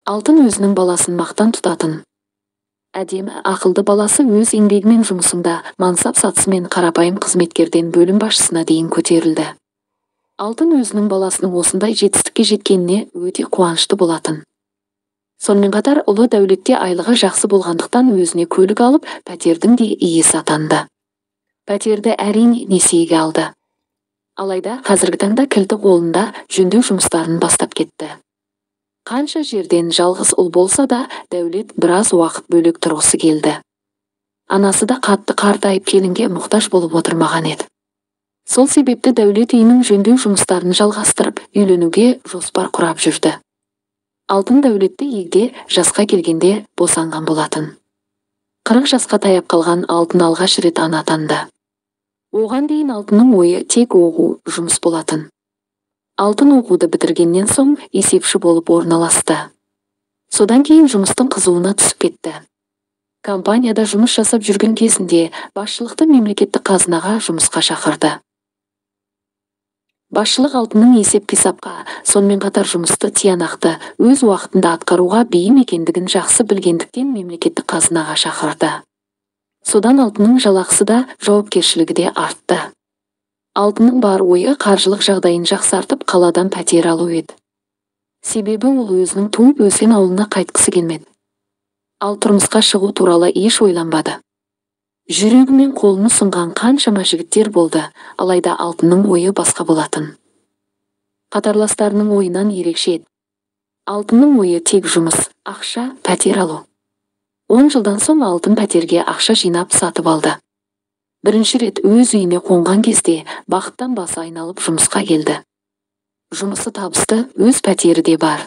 Алтын өзінің баласын мақтан тұтатын. Әдемі, ақылды баласы өз еңбегімен жұмысында мансап сатысымен қарапайым қызметкерден бөлім басшысына дейін көтерілді. Алтын өзінің баласының осындай жетістікке жеткеніне өте қуанышты болатын. Сонымен қатар ұлы дәулетте айлығы жақсы болғандықтан өзіне көлік алып, пәтердің де иесі атанды. Пәтерді әрине несиеге алды. Алайда қазіргі таңда кілті қолында жөндеу жұмыстарын бастап кетті. Қанша жерден жалғыз ұл болса да, дәулет біраз уақыт бөлек тұрғысы келді. Анасы да қатты қартайып келінге мұқтаж болып отырмаған еді. Сол себепті дәулет үйінің жөндеу жұмыстарын жалғастырып, үйленуге жоспар құрап жүрді. Алтын дәулетті егде жасқа келгенде босанған болатын. 40 жасқа таяп қалған Алтын алғаш рет ана атанды. Оған дейін Алтынның ойы тек оқу, жұмыс болатын. Алтын оқуды бітіргеннен соң есепші болып орналасты. Содан кейін жұмыстың қызуына түсіп кетті. Компанияда жұмыс жасап жүрген кезінде басшылықты мемлекеттік қазынаға жұмысқа шақырды. Басшылық Алтынның есеп-қисапқа, сонымен қатар жұмысты тиянақты, өз уақытында атқаруға бейім екендігін жақсы білгендіктен мемлекеттік қазынаға шақырды. Содан Алтынның жалақысы да, жауапкершілігі де артты. Алтынның бар ойы қаржылық жағдайын жақсартып, қаладан пәтер алу еді. Себебі ол өзінің туып өскен ауылына қайтқысы келмеді. Ал тұрмысқа шығу туралы еш ойланбады. Жүрегі мен қолын ұсынған қаншама жігіттер болды, алайда Алтынның ойы басқа болатын. Қатарластарының ойынан ерекше еді. Алтынның ойы тек жұмыс, ақша, пәтер алу. 10 жылдан соң Алтын пәтерге ақша жинап сатып алды. Бірінші рет өз үйіне қонған кезде бақыттан басы айналып жұмысқа келді. Жұмысы табысты, өз пәтері де бар.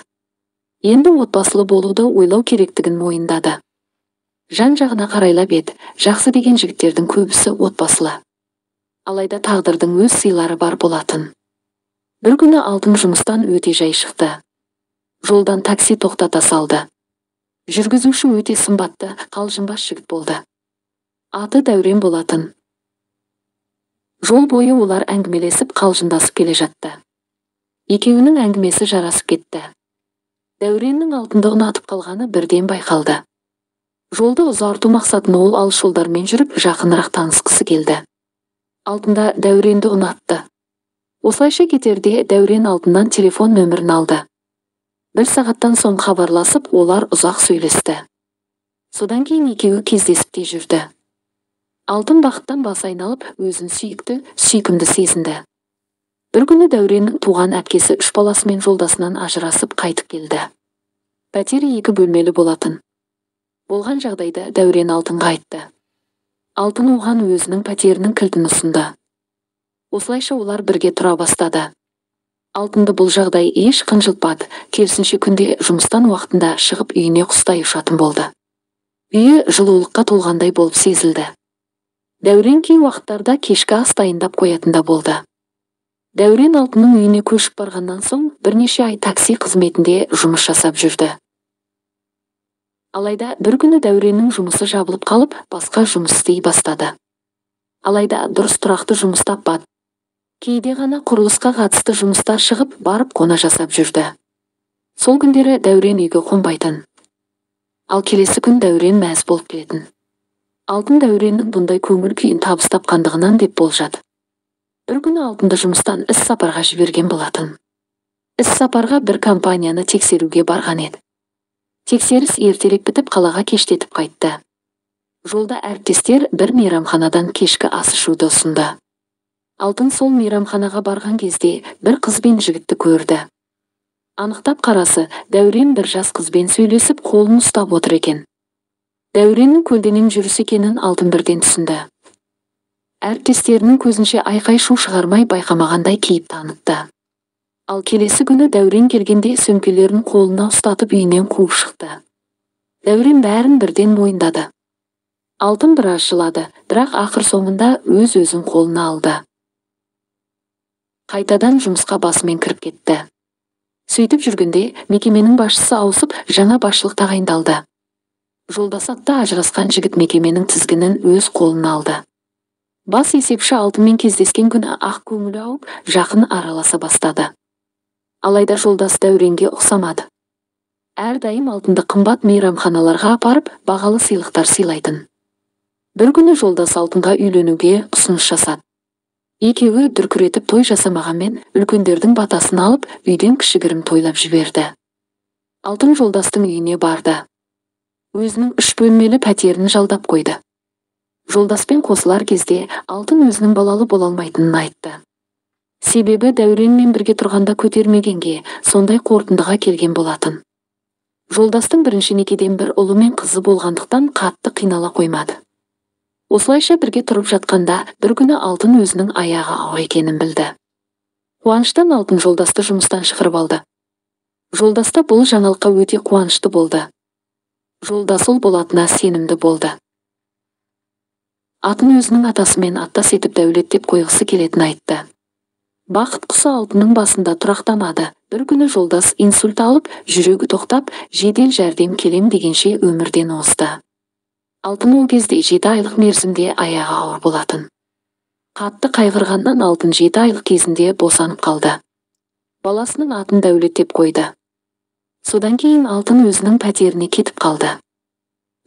Енді отбасылы болуды ойлау керектігін мойындады. Жан-жағына қарайлап еді, жақсы деген жігіттердің көбісі отбасылы. Алайда тағдырдың өз сыйлары бар болатын. Бір күні Алтын жұмыстан өте жай шықты. Жолдан такси тоқтата салды. Жүргізуші өте сымбатты, қалжыңбас жігіт болды. Аты Дәурен болатын. Жол бойы олар әңгімелесіп қалжыңдасып келе жатты. Екеуінің әңгімесі жарасып кетті. Дәуреннің Алтынды ұнатып қалғаны бірден байқалды. Жолды ұзарту мақсатында ол алыс жолдармен жүріп, жақынырақ танысқысы келді. Алтында Дәуренді ұнатты. Осылайша кетерде Дәурен Алтыннан телефон нөмірін алды. 1 сағаттан соң хабарласып, олар ұзақ сөйлесті. Содан кейін екеуі кездесіп те жүрді. Алтын бақыттан басы айналып, өзін сүйкімді сезінді. Бір күні Дәуреннің туған әпкесі 3 баласымен жолдасынан ажырасып қайтып келді. Пәтері 2 бөлмелі болатын. Болған жағдайда Дәурен Алтынға айтты. Алтын оған өзінің пәтерінің кілтін ұсынды. Осылайша олар бірге тұра бастады. Алтынды бұл жағдай еш қынжылтпады, керісінше күнде жұмыстан уақытында шығып үйіне құстай ұшатын болды. Үйі жылулыққа толғандай болып сезілді. Дәурен кей уақыттарда кешкі ас дайындап қоятында болды. Дәурен Алтынның үйіне көшіп барғаннан соң бірнеше ай такси қызметінде жұмыс жасап жүрді. Алайда бір күні Дәуреннің жұмысы жабылып қалып, басқа жұмыс істей бастады. Алайда дұрыс тұрақты жұмыс таппады. Кейде ғана құрылысқа қатысты жұмыстар шығып, барып қона жасап жүрді. Сол күндері Дәурен үйге қонбайтын. Ал келесі күн Дәурен мәз болып келетін. Алтын Дәуреннің бұндай көңіл күйін табыс тапқандығынан деп болжады. Бір күні Алтынды жұмыстан іс сапарға жіберген болатын. Іс сапарға бір компанияны тексеруге барған еді. Тексеріс ертерек бітіп, қалаға кештетіп қайтты. Жолда әріптестер бір мейрамханадан кешкі ас ішуді ұсынды. Алтын сол мейрамханаға барған кезде бір қыз бен жігітті көрді. Анықтап қарасы, Дәурен бір жас қызбен сөйлесіп, қолын ұстап отыр екен. Дәуреннің көлденең жүріс екенін Алтын бірден түсінді. Әріптестерінің көзінше айқай-шу шығармай байқамағандай кейіп танытты. Ал келесі күні Дәурен келгенде сөмкелерін қолына ұстатып үйінен қуып шықты. Дәурен бәрін бірден мойындады. Алтын біраз жылады, бірақ ақыр соңында өз-өзін қолына алды. Қайтадан жұмысқа басымен кіріп кетті. Сөйтіп жүргенде мекеменің басшысы ауысып, жаңа басшылық тағайындалды. Жолдасатта ажырасқан жігіт мекеменің тізгінін өз қолына алды. Бас есепші Алтынмен кездескен күні ақ көңілі ауып, жақын араласа бастады. Алайда жолдас Дәуренге ұқсамады. әрдайым алтынды қымбат мейрамханаларға апарып, бағалы сыйлықтар сыйлайтын. Бір күні жолдас алтынға үйленуге ұсыныс жасады. Екеуі дүркіретіп той жасамағанмен, үлкендердің батасын алып, үйден кішігірім тойлап жіберді. Алтын жолдастың үйіне барды. Өзінің 3 бөлмелі пәтерін жалдап қойды. Жолдаспен қосылар кезде алтын өзінің балалы бола алмайтынын айтты. Себебі Дәуренмен бірге тұрғанда көтермегенге, сондай қорытындыға келген болатын. Жолдастың бірінші некеден бір ұлы мен қызы болғандықтан қатты қинала қоймады. Осылайша бірге тұрып жатқанда бір күні алтын өзінің аяғы ауыр екенін білді. Қуаныштан алтын жолдасты жұмыстан шығарып алды. Жолдаста бұл жаңалыққа өте қуанышты болды. Жолдас ұл болатынына сенімді болды. Атын өзінің атасымен аттас етіп Дәулет деп қойғысы келетінін айтты. Бақыт құсы алтынның басында тұрақтамады. Бір күні жолдас инсульт алып, жүрегі тоқтап, жедел жәрдем келем дегенше өмірден озды. Алтын ол кезде 7 айлық мерзімде аяғы ауыр болатын. Қатты қайғырғаннан алтын 7 айлық кезінде босанып қалды. Баласының атын Дәулет деп қойды. Содан кейін алтын өзінің пәтеріне кетіп қалды.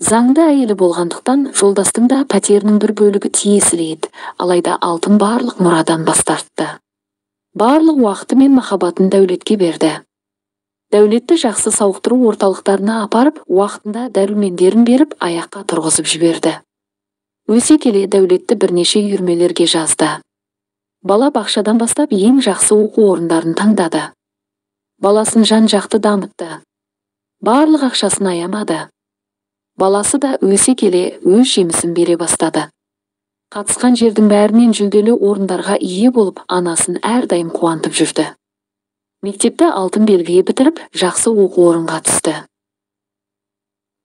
Заңды әйелі болғандықтан жолдастың да пәтерінің бір бөлігі тиесілі еді, алайда алтын барлық мұрадан бас тартты. Барлық уақыты мен махаббатын Дәулетке берді. Дәулетті жақсы сауықтыру орталықтарына апарып, уақытында дәрумендерін беріп, аяққа тұрғызып жіберді. Өсе келе Дәулетті бірнеше үйірмелерге жазды. Бала бақшадан бастап ең жақсы оқу орындарын таңдады. Баласын жан-жақты дамытты. Барлық ақшасын аямады. Баласы да өсе келе өз жемісін бере бастады. Қатысқан жердің бәрінен жүлделі орындарға ие болып, анасын әрдайым қуантып жүрді. Мектепті алтын белгіге бітіріп, жақсы оқу орынға түсті.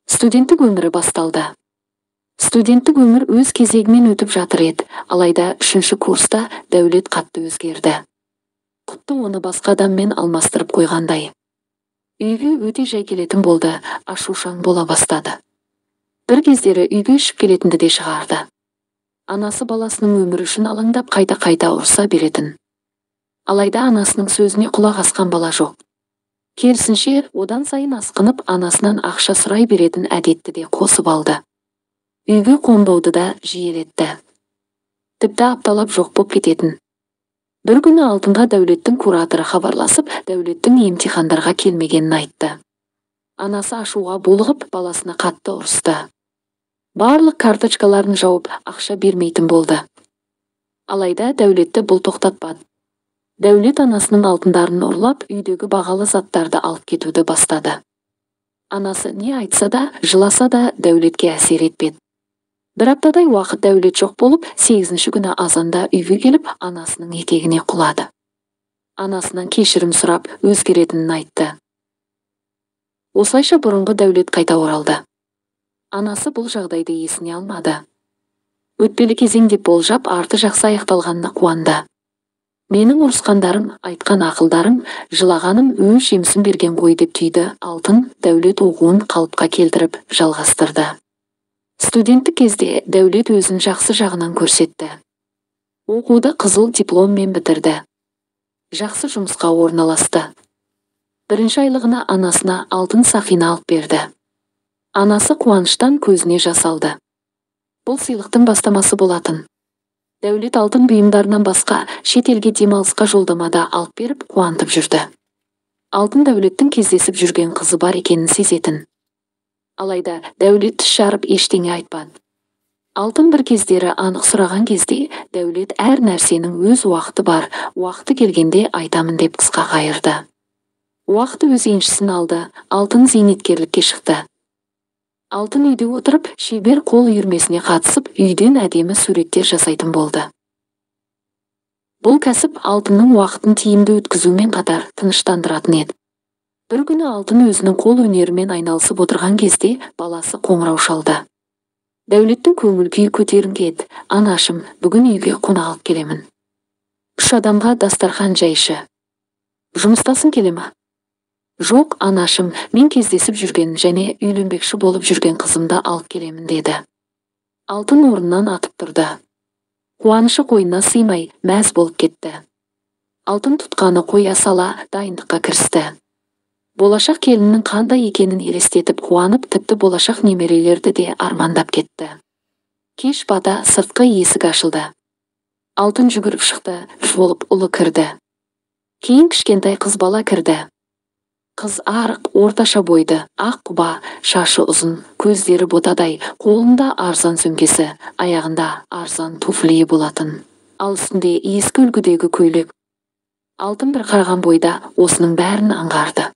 Студенттік өмірі басталды. Студенттік өмір өз кезегімен өтіп жатыр еді, алайда 3-ші курста Дәулет қатты өзгерді. Құтты оны басқа адаммен алмастырып қойғандай. Үйге өте жай келетін болды, ашушаң бола бастады. Бір кездері үйге ішіп келетінді де шығарды. Анасы баласының өмірі үшін алаңдап қайта-қайта ұрса беретін. Алайда анасының сөзіне құлақ асқан бала жоқ. Керісінше, одан сайын асқынып, анасынан ақша сұрай беретін әдетті де қосып алды. Үйге қонбауды да жиілетті. Тіпті апталап жоқ боп кететін. Бір күні алтынға Дәулеттің кураторы хабарласып, Дәулеттің емтихандарға келмегенін айтты. Анасы ашуға булығып, баласына қатты ұрысты. Барлық карточкаларын жауып, ақша бермейтін болды. Алайда Дәулетті бұл тоқтатпады. Дәулет анасының алтындарын ұрлап, үйдегі бағалы заттарды алып кетуді бастады. Анасы не айтса да, жыласа да Дәулетке әсер етпеді. Бір аптадай уақыт Дәулет жоқ болып, 8-ші күні азанда үйге келіп, анасының етегіне құлады. Анасынан кешірім сұрап, өзгеретінін айтты. Осылайша бұрынғы Дәулет қайта оралды. Анасы бұл жағдайды есіне алмады. Өтпелі кезең деп болжап, арты жақсы аяқталғанына қуанды. Менің ұрысқандарым, айтқан ақылдарым, жылағаным өз жемісін берген ғой деп түйді. Алтын Дәулет оқуын қалыпқа келтіріп, жалғастырды. Студенттік кезде Дәулет өзін жақсы жағынан көрсетті. Оқуды қызыл дипломмен бітірді. Жақсы жұмысқа орналасты. Бірінші айлығына анасына алтын сақина алып берді. Анасы қуаныштан көзіне жас алды. Бұл сыйлықтың бастамасы болатын. Дәулет алтын бұйымдарынан басқа шетелге демалысқа жолдамада алып беріп қуантып жүрді. Алтын Дәулеттің кездесіп жүрген қызы бар екенін сезетін. Алайда Дәулет тіс жарып ештеңе айтпады. Алтын бір кездері анық сұраған кезде Дәулет әр нәрсенің өз уақыты бар, уақыты келгенде айтамын деп қысқа қайырды. Уақыты өз еншісін алды, алтын зейнеткерлікке шықты. Алтын үйде отырып, шебер қол үйірмесіне қатысып, үйден әдемі суреттер жасайтын болды. Бұл кәсіп алтынның уақытын тиімді өткізумен қатар тыныштандыратын еді. Бір күні алтын өзінің қол өнерімен айналысып отырған кезде баласы қоңырау шалды. Дәулеттің көңіл күйі көтеріңкі еді. Анашым, бүгін үйге қонақ алып келемін. 3 адамға дастархан жайшы. Жұмыстасың келе ме? Жоқ, анашым, мен кездесіп жүрген және үйленбекші болып жүрген қызымды алып келемін деді. Алтын орнынан атып тұрды. Қуанышы қойнына сыймай, мәз болып кетті. Алтын тұтқаны қоя сала дайындыққа кірісті. Болашақ келіннің қандай екенін елестетіп қуанып, тіпті болашақ немерелерді де армандап кетті. Кеш бата сыртқы есік ашылды. Алтын жүгіріп шықты, болып ұлы кірді. Кейін кішкентай қыз бала кірді. Қыз арық, орташа бойды, ақ құба, шашы ұзын, көздері ботадай, қолында арзан сөмкесі, аяғында арзан туфлиі болатын. Ал үстінде ескі үлгідегі көйлек. Алтын бір қараған бойда осының бәрін аңғарды.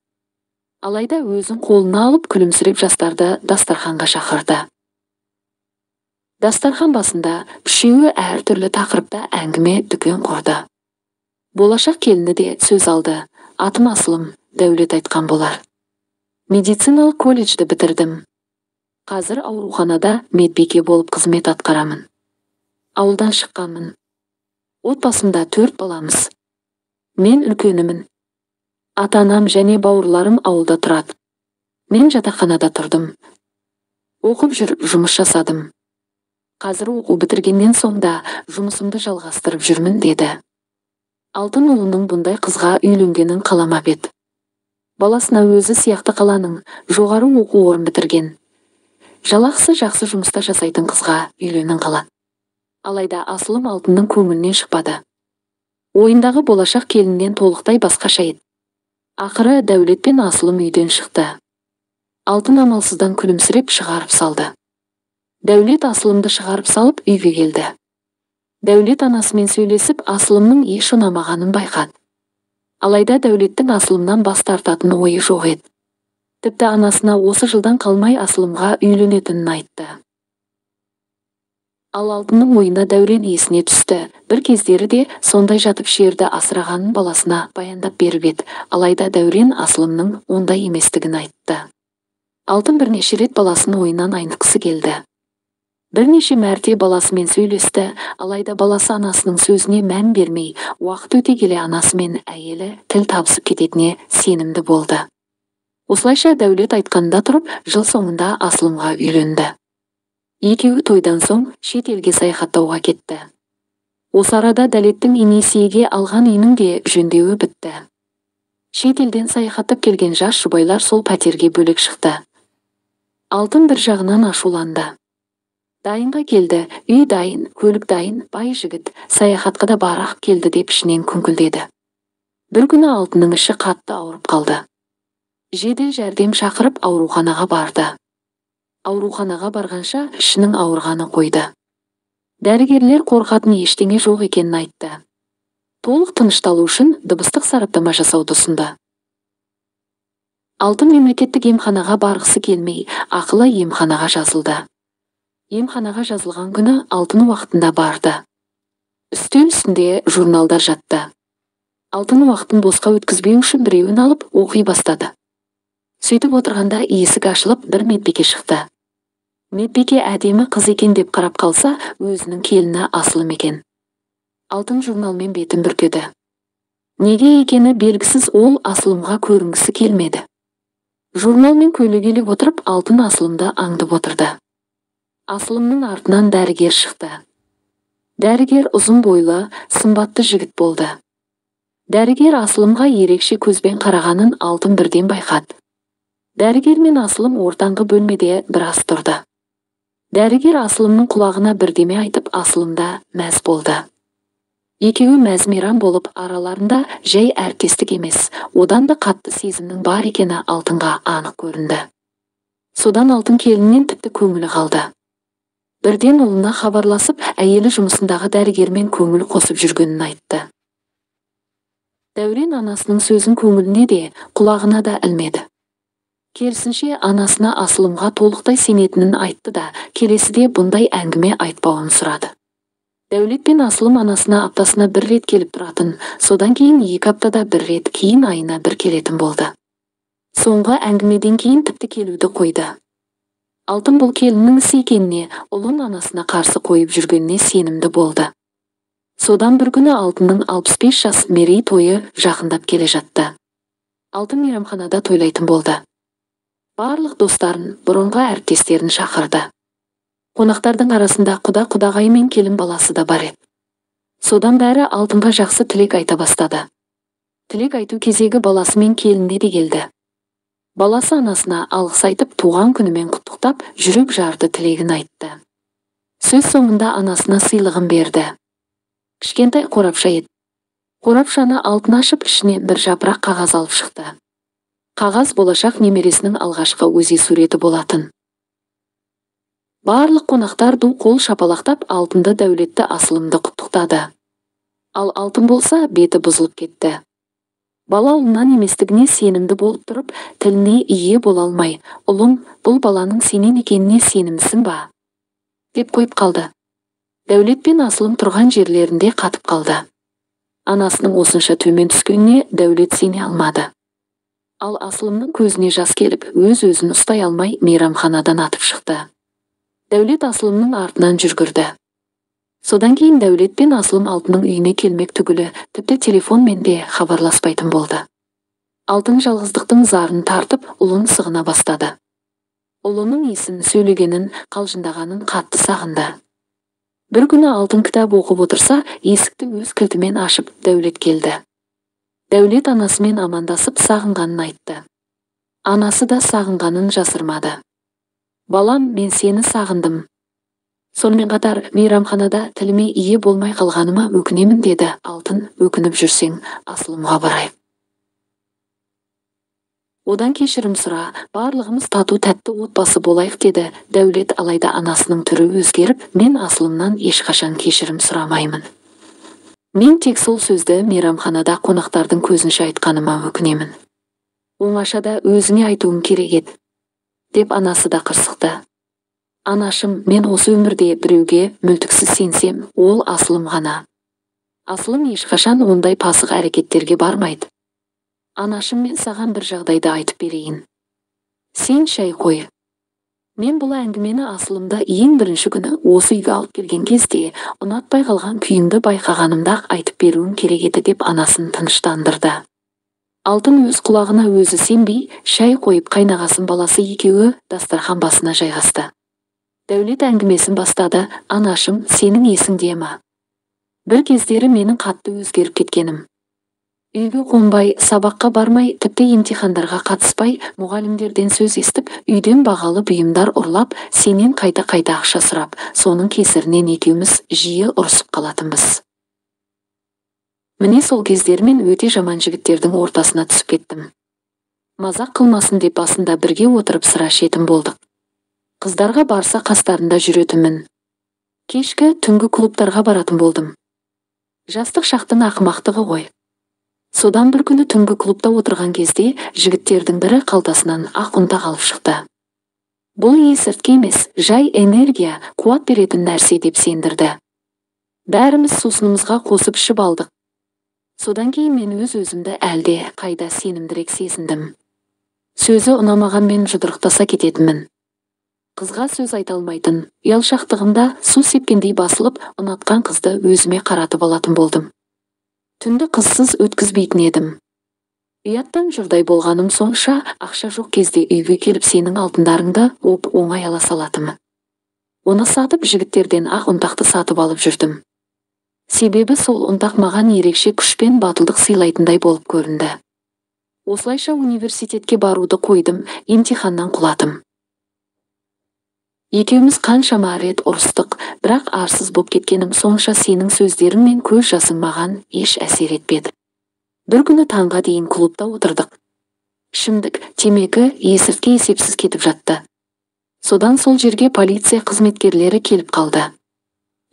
Алайда өзін қолына алып күлімсіреп жастарды дастарханға шақырды. Дастархан басында үшеуі әртүрлі тақырыпта әңгіме дүкен құрды. Болашақ келіні де сөз алды. Атым Асылым, Дәулет айтқан болар. Медициналық колледжді бітірдім. Қазір ауруханада медбике болып қызмет атқарамын. Ауылдан шыққанмын. Отбасымда 4 баламыз. Мен үлкенімін. Ата-анам және бауырларым ауылда тұрады. Мен жатақханада тұрдым. Оқып жүріп жұмыс жасадым. Қазір оқу бітіргеннен соң да жұмысымды жалғастырып жүрмін, деді. Алтын ұлының бұндай қызға үйленгенін қаламап еді. Баласына өзі сияқты қаланың жоғары оқу орнын бітірген. Жалақысы жақсы жұмыста жасайтын қызға үйленін қалады. Алайда Асылым Алтынның көңілінен шықпады. Ойындағы болашақ келіннен толықтай басқаша еді. Ақыры Дәулет пен Асылым үйден шықты. Алтын амалсыздан күлімсіреп шығарып салды. Дәулет Асылымды шығарып салып үйге келді. Дәулет анасымен сөйлесіп Асылымның еш ұнамағанын байқады. Алайда Дәулеттің Асылымнан бас тартатын ойы жоқ еді. Тіпті анасына осы жылдан қалмай Асылымға үйленетінін айтты. Ал Алтынның ойына Дәурен есіне түсті. Бір кездері де сондай жатып жерді асырағанын баласына баяндап беріп еді. Алайда Дәурен Асылымның ондай еместігін айтты. Алтын бірнеше рет баласын ойынан айнытқысы келді. Бірнеше мәрте баласымен сөйлесті, алайда баласы анасының сөзіне мән бермей, уақыт өте келе анасы мен әйелі тіл табысып кететіне сенімді болды. Осылайша Дәулет айтқанда тұрып, жыл соңында Асылымға үйленді. Екеуі тойдан соң шет елге саяхаттауға кетті. Осы арада Дәулеттің несиеге алған үйінің де жөндеуі бітті. Шет елден саяхаттап келген жас жұбайлар сол пәтерге бөлек шықты. Алтын бір жағынан ашуланды. Дайынға келді, үй дайын, көлік дайын, бай жігіт, саяхатқа да барақ келді деп ішінен күңкілдеді. Бір күні Алтынның іші қатты ауырып қалды. Жедел жәрдем шақырып ауруханаға барды. Ауруханаға барғанша ішінің ауырғаны қойды. Дәрігерлер қорқатын ештеңе жоқ екенін айтты. Толық тынышталу үшін дыбыстық сараптама жасауды ұсынды. Алтын мемлекеттік емханаға барғысы келмей, ақылы емханаға жазылды. Емханаға жазылған күні Алтын уақытында барды. Үстел үстінде журналдар жатты. Алтын уақытын босқа өткізбеу үшін біреуін алып оқи бастады. Сөйтіп отырғанда есік ашылып бір медбике шықты. Медбике әдемі қыз екен деп қарап қалса, өзінің келіні Асылым екен. Алтын журналмен бетін бүркеді. Неге екені белгісіз ол Асылымға көрінгісі келмеді. Журналмен көйлегелеп отырып, Алтын Асылымды аңдып отырды. Асылымның артынан дәрігер шықты. Дәрігер ұзын бойлы, сымбатты жігіт болды. Дәрігер Асылымға ерекше көзбен қарағанын Алтын бірден байқады. Дәрігер мен Асылым ортаңғы бөлмеде біраз тұрды. Дәрігер Асылымның құлағына бірдеме айтып, Асылымда мәз болды. Екеуі мәз-мейрам болып, араларында жай әріптестік емес, одан да қатты сезімнің бар екені Алтынға анық көрінді. Содан Алтын келіннен тіпті көңілі қалды. Бірден ұлына хабарласып, әйелі жұмысындағы дәрігермен көңіл қосып жүргенін айтты. Дәурен анасының сөзін көңіліне де, құлағына да ілмеді. Керісінше анасына Асылымға толықтай сенетінін айтты да, келесіде бұндай әңгіме айтпауын сұрады. Дәулет пен Асылым анасына аптасына бір рет келіп тұратын, содан кейін 2 аптада бір рет, кейін айына бір келетін болды. Соңғы әңгімеден кейін тіпті келуді қойды. Алтын бұл келіннің ісі екеніне, ұлын анасына қарсы қойып жүргеніне сенімді болды. Содан бір күні Алтынның 65 жас мерей тойы жақындап келе жатты. Алтын мейрамханада тойлайтын болды. Барлық достарын, бұрынғы әріптестерін шақырды. Қонақтардың арасында құда-құдағай мен келін баласы да бар еді. Содан бәрі Алтынға жақсы тілек айта бастады. Тілек айту кезегі баласы мен келініне де келді. Баласы анасына алғыс айтып, туған күнімен құттықтап, жүрек жарды тілегін айтты. Сөз соңында анасына сыйлығын берді. Кішкентай қорапша еді. Қорапшаны алтын ашып, ішінен бір жапырақ қағаз алып шықты. Қағаз болашақ немересінің алғашқы өзі суреті болатын. Барлық қонақтар ду қол шапалақтап, алтынды Дәулетті Асылымды құттықтады. Ал алтын болса, беті бұзылып кетті. Бала ұлынан еместігіне сенімді болып тұрып, тіліне ие бола алмай, «Ұлым, бұл баланың сенен екеніне сенімсің ба?» деп қойып қалды. Дәулет пен Асылым тұрған жерлерінде қатып қалды. Анасының осынша төмен түскеніне Дәулет сене алмады. Ал Асылымның көзіне жас келіп, өз-өзін ұстай алмай мейрамханадан атып шықты. Дәулет Асылымның артынан жүргірді. Содан кейін Дәулет пен Асылым алтынның үйіне келмек түгілі, тіпті телефонмен де хабарласпайтын болды. Алтын жалғыздықтың зарын тартып, ұлын сығына бастады. Ұлының исін, сөйлегенін, қалжыңдағанын қатты сағынды. Бір күні алтын кітап оқып отырса, есікті өз кілтімен ашып, Дәулет келді. Дәулет анасымен амандасып сағынғанын айтты. Анасы да сағынғанын жасырмады. «Балам, мен сені сағындым. Сонымен қатар мейрамханада тіліме ие болмай қалғаныма өкінемін» деді алтын. «Өкініп жүрсең, Асылымға барайық. Одан кешірім сұра, барлығымыз тату тәтті отбасы болайық» деді Дәулет. Алайда анасының түрі өзгеріп, «Мен Асылымнан ешқашан кешірім сұрамаймын. Мен тек сол сөзді мейрамханада қонақтардың көзінше айтқаныма өкінемін. Оңашада өзіңе айтуым керек еді» деп анасы да қырсықты. «Анашым, мен осы өмірде біреуге мүлтіксіз сенсем, ол Асылым ғана. Асылым ешқашан ондай пасық әрекеттерге бармайды. Анашым, мен саған бір жағдайды айтып берейін. Сен шай қой. Мен бұл әңгімені Асылымды ең бірінші күні осы үйге алып келген кезде ұнатпай қалған күйімді байқағанымда айтып беруім керек еді» деп анасын тыныштандырды. Алтын өз құлағына өзі сенбей, шай қойып қайнағасын баласы екеуі дастархан басына жайғасты. Дәулет әңгімесін бастады. «Анашым, сенің есіңде ме? Бір кездері менің қатты өзгеріп кеткенім. Үйге қонбай, сабаққа бармай, тіпті емтихандарға қатыспай, мұғалімдерден сөз естіп, үйден бағалы бұйымдар ұрлап, сенен қайта-қайта ақша сұрап, соның кесірінен екеуміз жиі ұрысып қалатынбыз. Міне сол кездері мен өте жаман жігіттердің ортасына түсіп кеттім. Мазақ қылмасын деп басында бірге отырып сыра ішетін болдық. Қыздарға барса қастарында жүретінмін. Кешкі түнгі клубтарға баратын болдым. Жастық шақтың ақымақтығы ғой. Содан бір күні түнгі клубта отырған кезде жігіттердің бірі қалтасынан ақ ұнтақ алып шықты. Бұл есірткі емес, жай энергия, қуат беретін нәрсе деп сендірді. Бәріміз сусынымызға қосып ішіп алдық. Содан кейін мен өз-өзімді әлде қайда сенімдірек сезіндім. Сөзі ұнамағанмен жұдырықтаса кететінмін. Қызға сөз айта алмайтын, ұялшақтығымда су сепкендей басылып, ұнатқан қызды өзіме қаратып алатын болдым. Түнді қызсыз өткізбейтін едім. Ұяттан жұрдай болғаным сонша, ақша жоқ кезде үйге келіп сенің алтындарыңды оңай ала салатынмын. Оны сатып жігіттерден ақ ұнтақты сатып алып жүрдім. Себебі сол ұнтақ маған ерекше күш пен батылдық сыйлайтындай болып көрінді. Осылайша университетке баруды қойдым, емтиханнан құладым. Екеуміз қаншама рет ұрыстық, бірақ арсыз боп кеткенім сонша сенің сөздерің мен көз жасың маған еш әсер етпеді. Бір күні таңға дейін клубта отырдық. Ішімдік, темекі, есірткі есепсіз кетіп жатты. Содан сол жерге полиция қызметкерлері келіп қалды.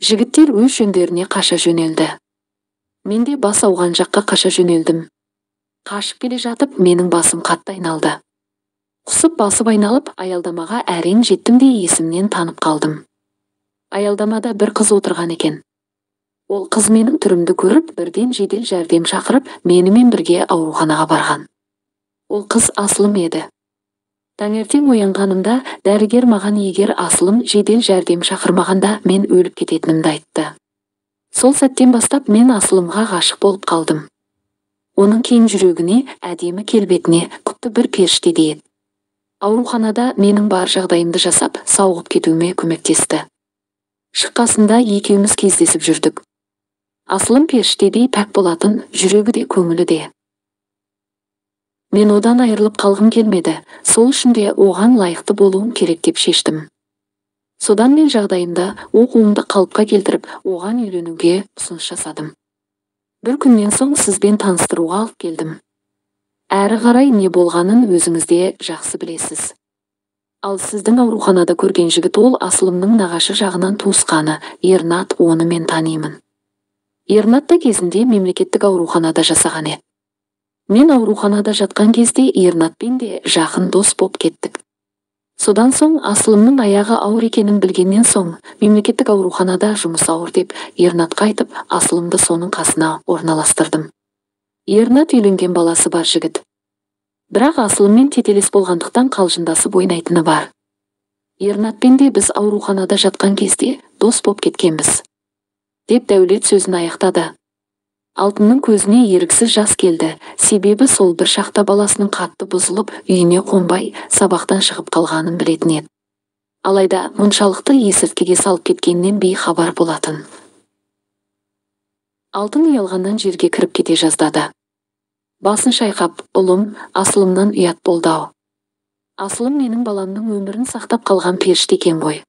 Жігіттер өз жөндеріне қаша жөнелді. Мен де бас ауған жаққа қаша жөнелдім. Қашып келе жатып, менің басым қатты айналды. Құсып басып айналып, аялдамаға әрең жеттім де есімнен танып қалдым. Аялдамада бір қыз отырған екен. Ол қыз менің түрімді көріп, бірден жедел жәрдем шақырып, менімен бірге ауруханаға барған. Ол қыз Асылым еді. Таңертең оянғанымда дәрігер маған егер Асылым жедел жәрдем шақырмағанда мен өліп кететінімді айтты. Сол сәттен бастап мен Асылымға ғашық болып қалдым. Оның кең жүрегіне, әдемі келбетіне құтты бір періште еді. Ауруханада менің бар жағдайымды жасап, сауығып кетуіме көмектесті. Шыққасында екеуміз кездесіп жүрдік. Асылым періштедей пәк болатын, жүрегі де көңілі де. Мен одан айырылып қалғым келмеді, сол үшін де оған лайықты болуым керек деп шештім. Содан мен жағдайымда оқуымды қалыпқа келтіріп, оған үйленуге ұсыныс жасадым. Бір күннен соң сізбен таныстыруға алып келдім. Әрі қарай не болғанын өзіңізде жақсы білесіз. Ал сіздің ауруханада көрген жігіт ол Асылымның нағашы жағынан туысқаны, Ернат, оны мен танимын. Ернат та кезінде мемлекеттік ауруханада жасаған еді. Мен ауруханада жатқан кезде Ернатпен де жақын дос боп кеттік. Содан соң Асылымның аяғы ауыр екенін білгеннен соң, мемлекеттік ауруханада жұмыс ауыр деп Ернатқа айтып, Асылымды соның қасына орналастырдым. Ернат үйленген баласы бар жігіт. Бірақ Асылыммен тетелес болғандықтан қалжындасып ойнайтыны бар. Ернатпен де біз ауруханада жатқан кезде дос боп кеткенбіз. Деп Дәулет сөзін аяқтады. Алтынның көзіне еріксіз жас келді, себебі сол бір шақта баласының қатты бұзылып, үйіне қонбай, сабақтан шығып қалғанын білетін еді. Алайда мұншалықты есірткіге салып кеткеннен бейхабар болатын. Алтын ұялғаннан жерге кіріп кете жаздады. Басын шайқап, ұлым, Асылымнан ұят болды ау. Асылым менің баламның өмірін сақтап қалған періште екен ғой.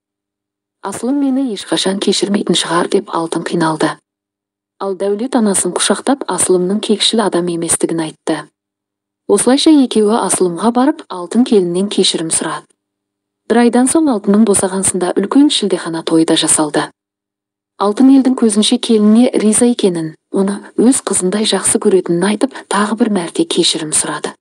Асылым мені ешқашан кешірмейтін шығар деп Алтын қиналды. Ал Дәулет анасын құшақтап Асылымның кекшіл адам еместігін айтты. Осылайша екеуі Асылымға барып Алтын келіннен кешірім сұрады. Бір айдан соң Алтынның босағансында үлкен шілдехана тойы да жасалды. Алтын елдің көзінше келініне риза екенін, оны өз қызындай жақсы көретінін айтып, тағы бір мәрте кешірім сұрады.